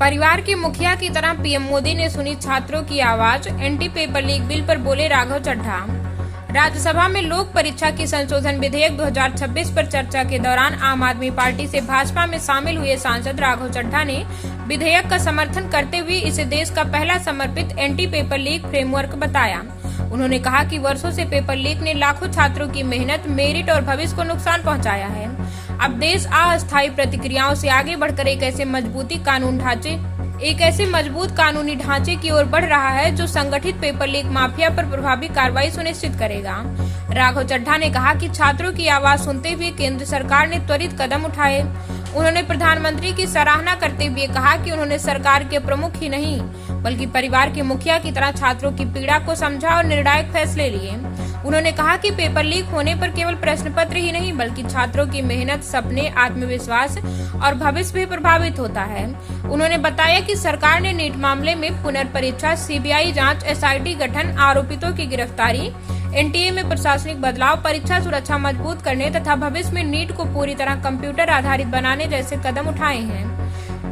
परिवार के मुखिया की तरह पीएम मोदी ने सुनी छात्रों की आवाज। एंटी पेपर लीक बिल पर बोले राघव चड्ढा। राज्यसभा में लोक परीक्षा की संशोधन विधेयक 2026 पर चर्चा के दौरान आम आदमी पार्टी से भाजपा में शामिल हुए सांसद राघव चड्ढा ने विधेयक का समर्थन करते हुए इसे देश का पहला समर्पित एंटी पेपर लीक फ्रेमवर्क बताया। उन्होंने कहा कि वर्षों से पेपर लीक ने लाखों छात्रों की मेहनत, मेरिट और भविष्य को नुकसान पहुंचाया है। अब देश अस्थायी प्रतिक्रियाओं से आगे बढ़कर एक ऐसे मजबूत कानूनी ढांचे की ओर बढ़ रहा है जो संगठित पेपर लीक माफिया पर प्रभावी कार्रवाई सुनिश्चित करेगा। राघव चड्ढा ने कहा कि छात्रों की आवाज सुनते हुए केंद्र सरकार ने त्वरित कदम उठाए। उन्होंने प्रधानमंत्री की सराहना करते हुए कहा कि उन्होंने सरकार के प्रमुख ही नहीं बल्कि परिवार के मुखिया की तरह छात्रों की पीड़ा को समझा और निर्णायक फैसले लिए। उन्होंने कहा कि पेपर लीक होने पर केवल प्रश्न पत्र ही नहीं बल्कि छात्रों की मेहनत, सपने, आत्मविश्वास और भविष्य भी प्रभावित होता है। उन्होंने बताया कि सरकार ने नीट मामले में पुनर्परीक्षा, सीबीआई जांच, एसआईटी गठन, आरोपितों की गिरफ्तारी, एनटीए में प्रशासनिक बदलाव, परीक्षा सुरक्षा मजबूत करने तथा भविष्य में नीट को पूरी तरह कंप्यूटर आधारित बनाने जैसे कदम उठाए हैं।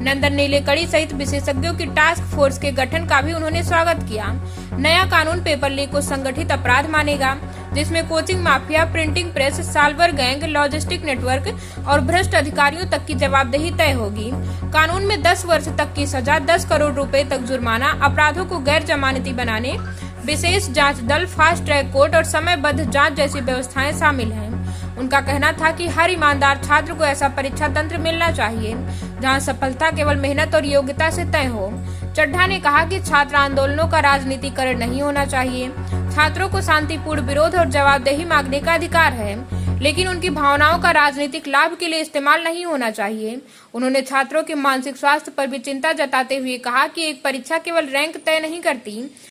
नंदन नीलेकणी सहित विशेषज्ञों की टास्क फोर्स के गठन का भी उन्होंने स्वागत किया। नया कानून पेपर लीक को संगठित अपराध मानेगा, जिसमें coaching mafia, printing press, solver gang, logistic network और भ्रष्ट अधिकारियों तक की जवाबदेही तय होगी। कानून में 10 वर्ष तक की सजा, 10 करोड़ रुपए तक जुर्माना, अपराधों को गैर जमानती बनाने, विशेष जांच दल, फास्ट ट्रैक कोर्ट और समयबद्ध जांच जैसी व्यवस्थाएं शामिल हैं। उनका कहना था कि हर ईमानदार छात्र को ऐसा परीक्षा तंत्र मिलना चाहिए जहां सफलता केवल मेहनत और योग्यता से तय हो। चड्ढा ने कहा कि छात्र आंदोलनों का राजनीतिकरण नहीं होना चाहिए। छात्रों को शांतिपूर्ण विरोध और जवाबदेही मांगने का अधिकार है, लेकिन उनकी भावनाओं का राजनीतिक लाभ के लिए इस्तेमाल नहीं होना चाहिए। उन्होंने छात्रों के मानसिक स्वास्थ्य पर भी चिंता जताते हुए कहा कि एक परीक्षा केवल रैंक तय नहीं करती